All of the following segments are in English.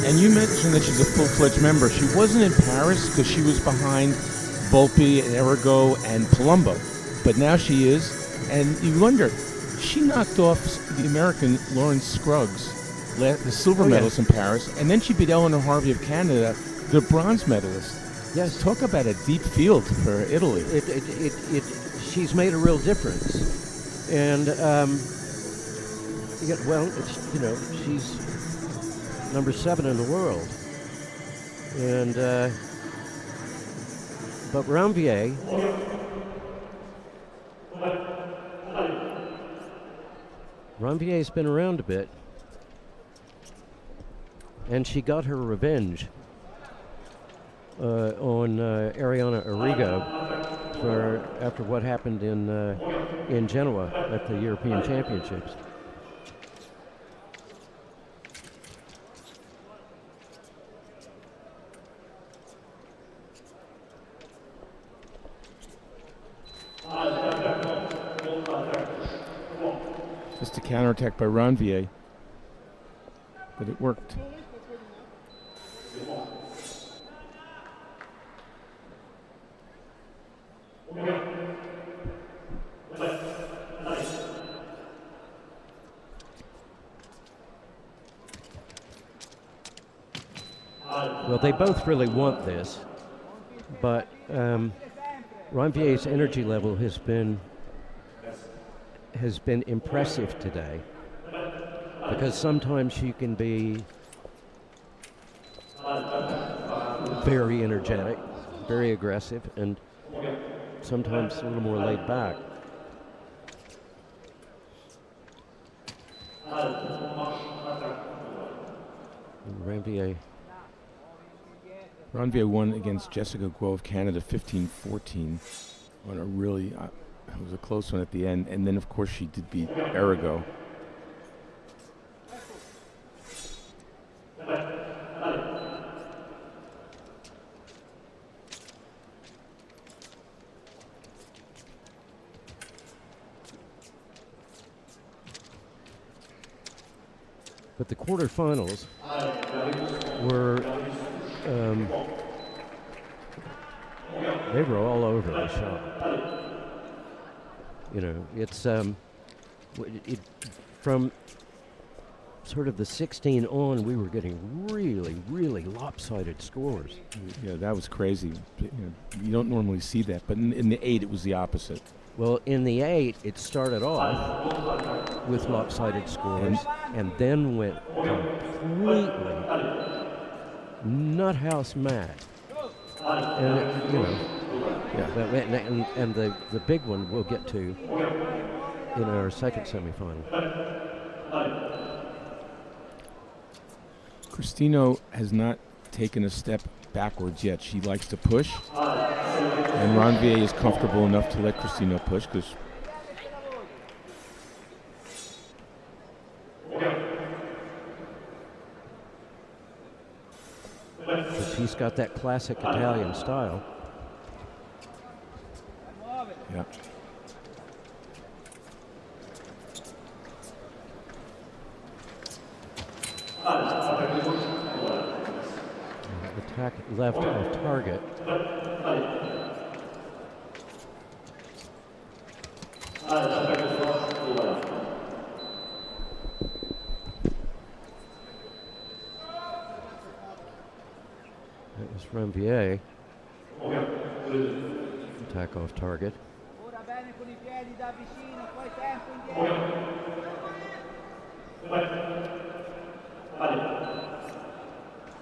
And you mentioned that she's a full-fledged member. She wasn't in Paris because she was behind Volpe, Errigo, and Palumbo. But now she is, and you wonder, she knocked off the American Lawrence Scruggs, the silver medalist in Paris, and then she beat Eleanor Harvey of Canada, the bronze medalist. Yes. Talk about a deep field for Italy. She's made a real difference. And, she's number 7 in the world. And, but Ranvier's been around a bit. And she got her revenge on Ariana Arrigo after what happened in Genoa at the European Championships. Just a counterattack by Ranvier, but it worked. Well, they both really want this, but Ranvier's energy level has been impressive today, because sometimes you can be very energetic, very aggressive, and sometimes a little more laid back. Ranvier won against Jessica Guo of Canada 15-14 on a really, it was a close one at the end, and then of course she did beat Arrigo. But the quarterfinals were, they were all over the shop. You know, it's from sort of the 16 on, we were getting really, really lopsided scores. Yeah, that was crazy. You don't normally see that, but in the 8 it was the opposite. Well, in the 8, it started off with lopsided scores and then went completely nuthouse mad. And, and the big one we'll get to in our second semifinal. Cristino has not taken a step backwards yet. She likes to push, and Ranvier is comfortable enough to let Cristino push because he's got that classic Italian style. Yeah. Attack left off target. That was Ranvier. Attack off target.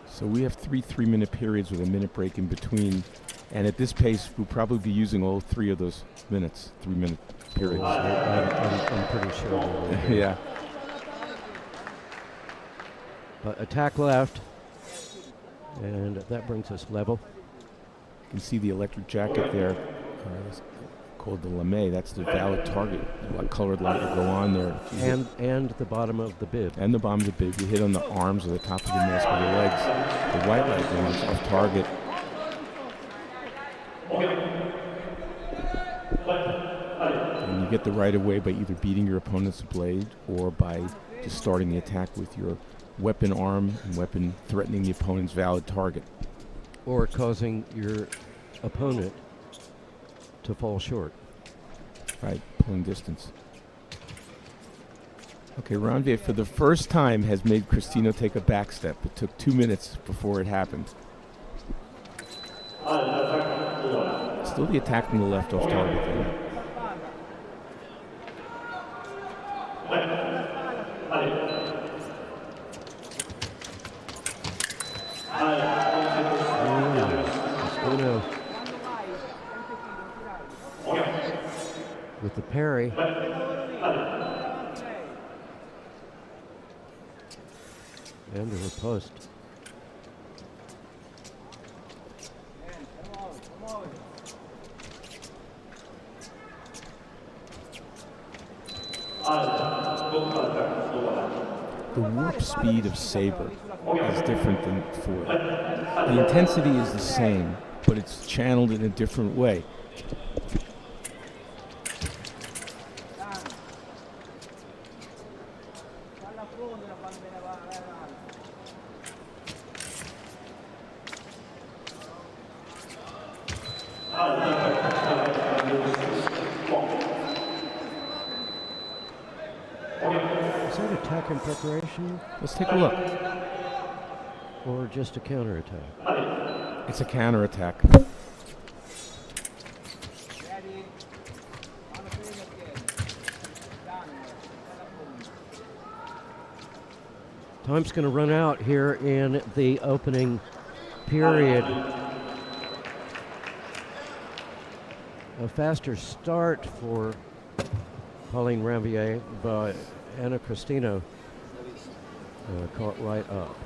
So we have 3 3-minute periods with a minute break in between, and at this pace we'll probably be using all 3 of those minutes, 3-minute periods. I'm pretty sure. Yeah. But attack left, and that brings us level. You can see the electric jacket there, called the lame. That's the valid target. What colored light will go on there. And the bottom of the bib. And the bottom of the bib. You hit on the arms or the top of the mask or the legs. The white light goes off target. And you get the right of way by either beating your opponent's blade or by just starting the attack with your weapon arm and weapon threatening the opponent's valid target. Or causing your opponent to fall short. Right, pulling distance. Okay, Ranvier for the first time has made Cristino take a back step. It took 2 minutes before it happened. Still the attack from the left off target there. Cristino with the parry. And the riposte. The warp speed of saber is different than Ford. The intensity is the same, but it's channeled in a different way. Is that attack in preparation? Let's take a look. Or just a counterattack? It's a counterattack. Time's going to run out here in the opening period. A faster start for Pauline Ranvier, but Anna Cristino caught right up.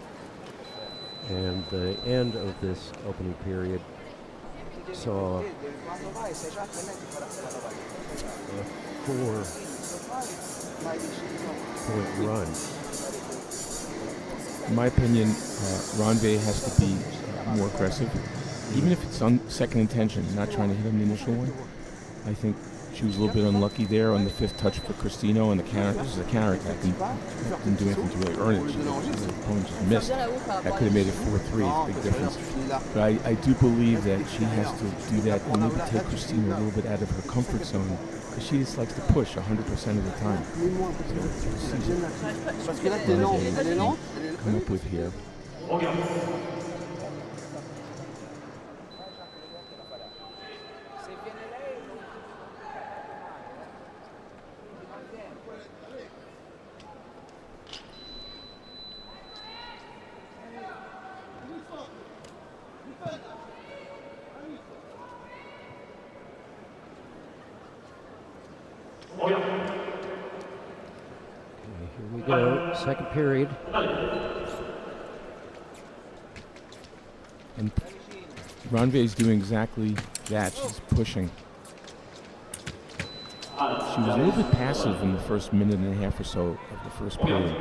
And the end of this opening period saw a 4-point run. In my opinion, Ranvier has to be more aggressive. Even if it's on second intention, not trying to hit on the initial one. I think she was a little bit unlucky there on the fifth touch for Cristino, and the counter. This is a counterattack, and didn't do anything to really earn it. The opponent just missed. That could have made it 4-3. It's a big difference. But I do believe that she has to do that and maybe take Cristino a little bit out of her comfort zone, because she just likes to push 100% of the time. So come up with here. Here we go, second period. And Ranvier is doing exactly that. She's pushing. She was a little bit passive in the first minute and a half or so of the first period.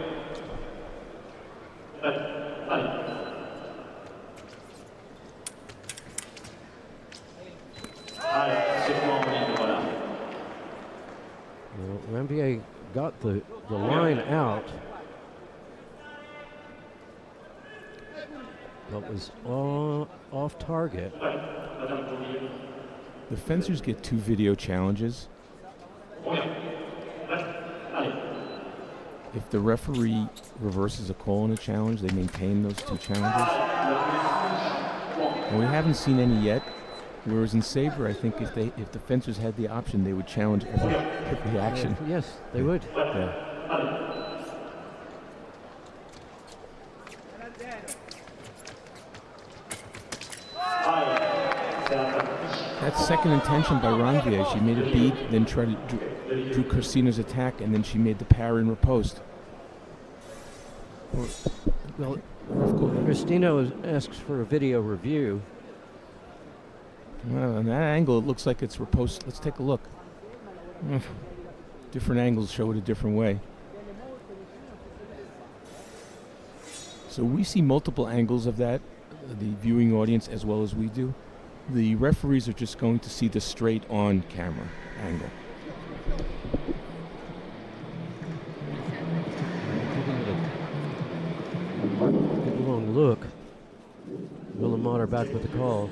Well, Ranvier got the line out, but was off target. The fencers get 2 video challenges. If the referee reverses a call on a challenge, they maintain those 2 challenges. And we haven't seen any yet. Whereas in saber, I think if the fencers had the option, they would challenge every action. Yes, they would. Yeah. That's second intention by Ranvier. She made a beat, then tried to drew Cristino's attack, and then she made the parry and riposte. Well, Cristino asks for a video review. Well, on that angle, it looks like it's riposte. Let's take a look. Different angles show it a different way. So we see multiple angles of that, the viewing audience as well as we do. The referees are just going to see the straight on camera angle. look. Willemother back with the call.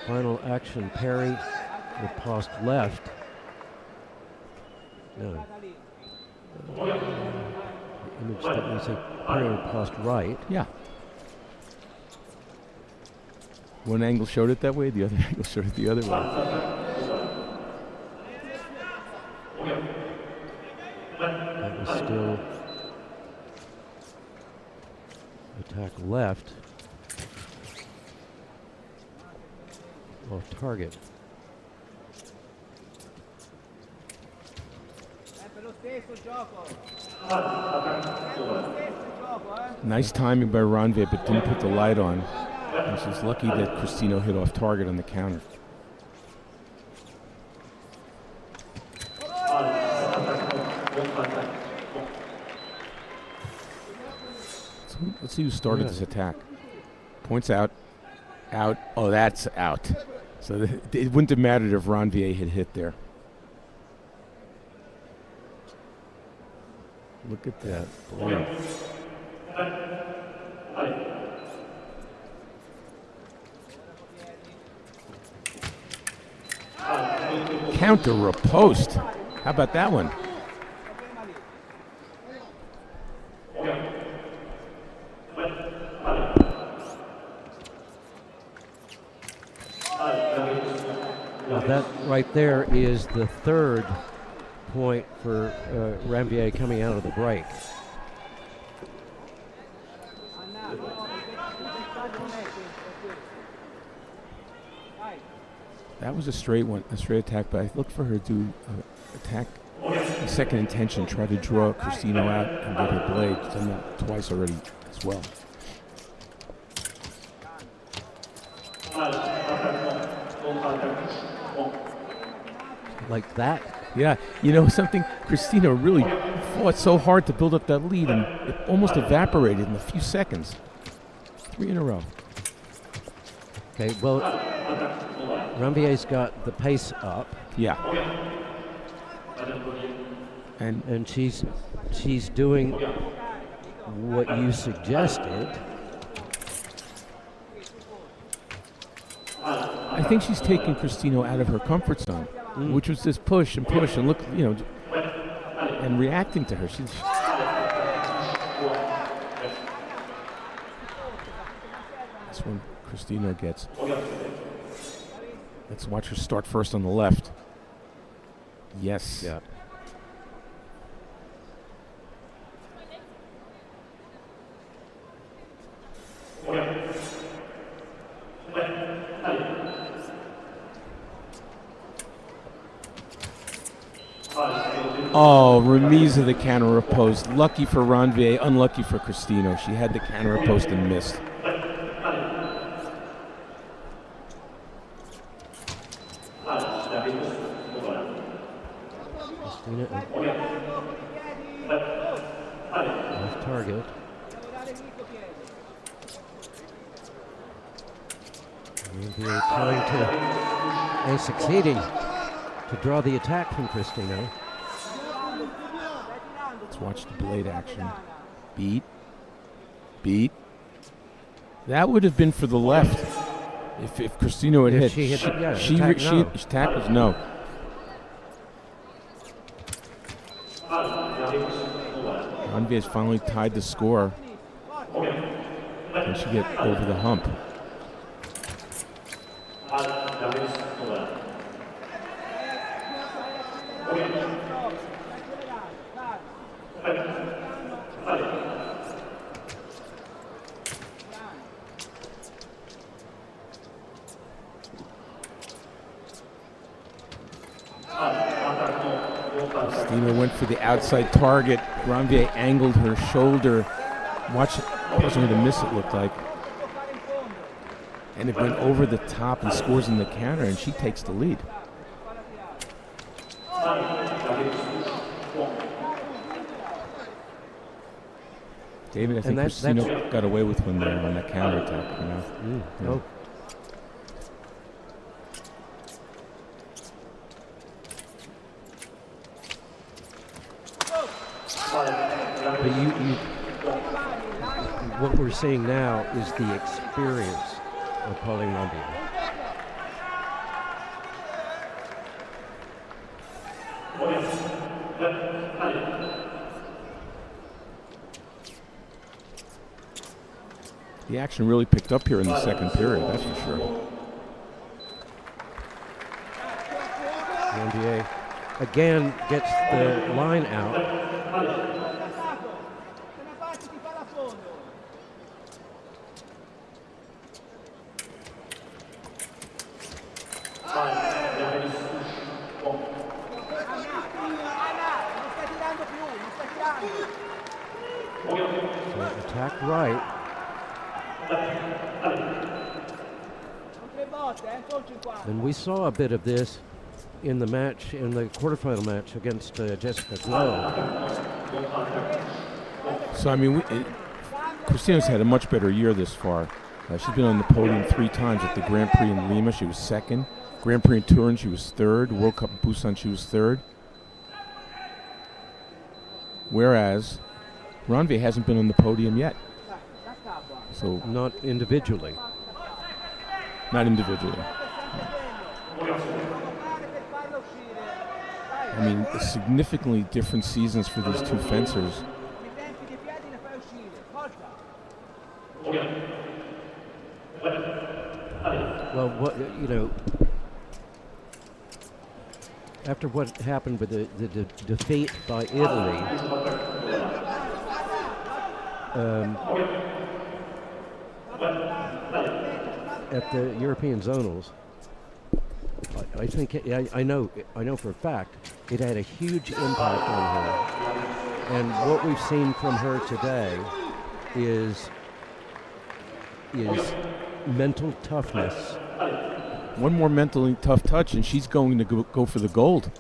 Final action, parry with post left. No. The image that we say parry with post right. Yeah. One angle showed it that way, the other angle showed it the other way. That was still attack left. Off target. Nice timing by Ranvier, but didn't put the light on. And she's lucky that Cristino hit off target on the counter. So let's see who started this attack. Points out. Out. Oh, that's out. So it wouldn't have mattered if Ranvier had hit there. Look at that. Boy. Counter riposte. How about that one? Now that right there is the third point for Ranvier coming out of the break. That was a straight one, a straight attack, but I looked for her to attack the second intention, try to draw Cristino out and get her blade. She's done that twice already as well. Like that? Yeah, you know something, Cristino really fought so hard to build up that lead and it almost evaporated in a few seconds. 3 in a row. Okay, well, Ranvier's got the pace up. Yeah. And she's doing what you suggested. I think she's taking Cristino out of her comfort zone, which was this push and look, you know, and reacting to her. She's this one Cristino gets. Let's watch her start first on the left. Yes. Yeah. Oh, remise of the counter riposte. Lucky for Ranvier, unlucky for Cristino. She had the counter riposte and missed. Cristina off target. Ranvier trying to, and succeeding to draw the attack from Cristino. Let's watch the blade action. Beat. Beat. That would have been for the left if Cristino had hit. She hit the, yeah, she tackles no. Ranvier's finally tied the score. Can she get over the hump? Cristino went for the outside target. Ranvier angled her shoulder. Watch, wasn't going to miss it, looked like. And it went over the top and scores in the counter, and she takes the lead. David, I think Cristino got away with one there on that counter attack. You know? No. But what we're seeing now is the experience of Pauline Ranvier. The action really picked up here in the second period, that's for sure. Ranvier again gets the line out. So attack right. And we saw a bit of this in the match, in the quarterfinal match against Jessica Glow. So, I mean, Cristina's had a much better year this far. She's been on the podium 3 times at the Grand Prix in Lima. She was second. Grand Prix in Turin, she was third. World Cup in Busan, she was third. Whereas Ranvier hasn't been on the podium yet. So not individually. Not individually. I mean, significantly different seasons for these two fencers. Well, what, you know, after what happened with the defeat by Italy, at the European Zonals, I think I know for a fact it had a huge impact on her. And what we've seen from her today is mental toughness. One more mentally tough touch, and she's going to go for the gold.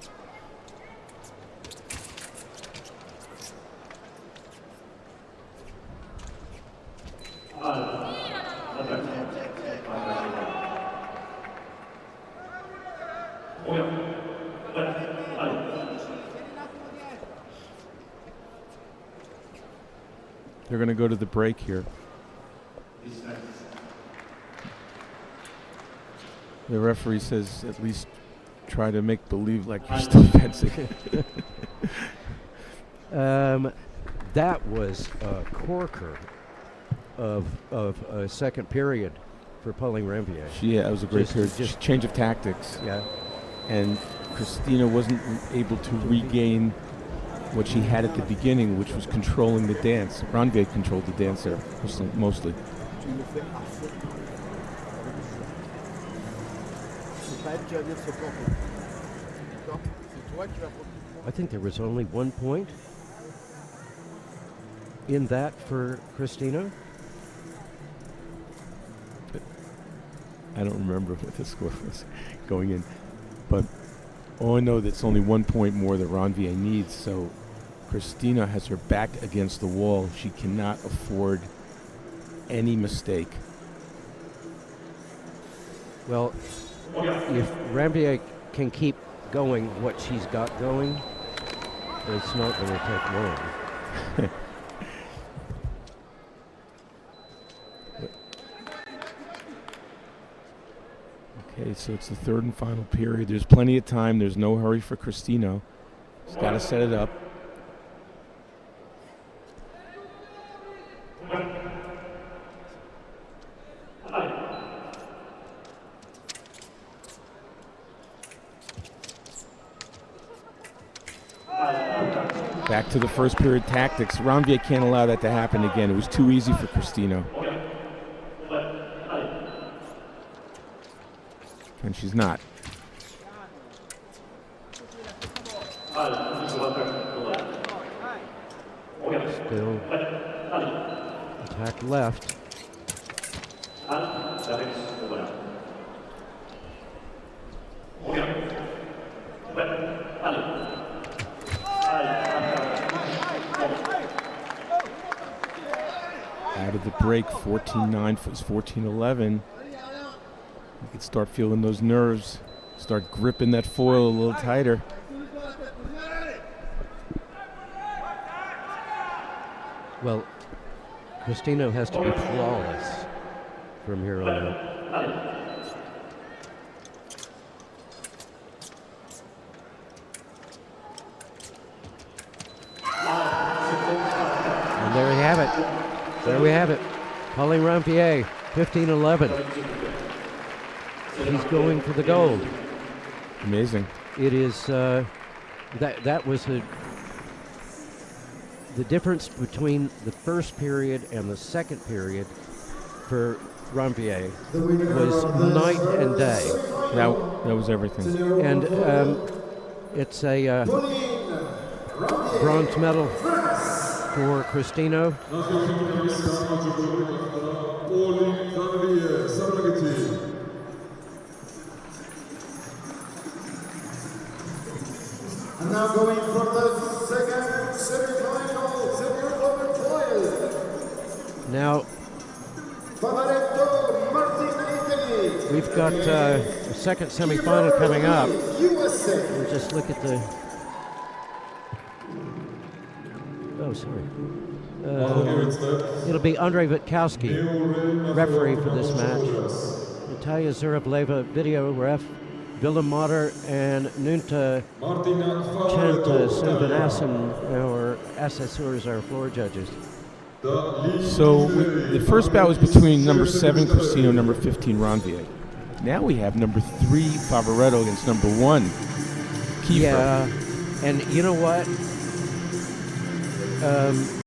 They're going to go to the break here. The referee says at least try to make believe like you're still fencing. That was a corker of a second period for Pauline Ranvier. Yeah, it was a great period. Just change of tactics. Yeah. And Cristina wasn't able to regain what she had at the beginning, which was controlling the dance. Ranvier controlled the dance there, mostly. I think there was only 1 point in that for Cristina. I don't remember what the score was going in, but all I know that's only 1 point more that Ranvier needs. So Cristina has her back against the wall. She cannot afford any mistake. Well, if Ranvier can keep going what she's got going, it's not going to take long. Okay, so it's the third and final period. There's plenty of time. There's no hurry for Cristino. She's got to set it up. Back to the first period tactics. Ranvier can't allow that to happen again. It was too easy for Cristino. And she's not. Still attack left. Out of the break, 14-9 was 14-11. You could start feeling those nerves, start gripping that foil a little tighter. Well, Cristino has to be flawless from here on out. And there we have it. There we have it. Pauline Ranvier, 15-11. He's going for the gold. Amazing. It is that was the difference between the first period and the second period for Ranvier was night and day. That was everything. And it's a bronze medal for Cristino. And now going for the second semi-final, Ranvier Pauline. Now, we've got a second semi-final coming up. We'll just look at the... Oh, sorry. It'll be Andrei Witkowski, referee for this match. Natalia Zurableva, video ref. Willem Motter and Nunta Chanta Suvanasan, our assessors, our floor judges. So the first bout was between number 7 Cristino, number 15 Ranvier. Now we have number 3 Favoretto against number 1 Kiefer. Yeah, and you know what?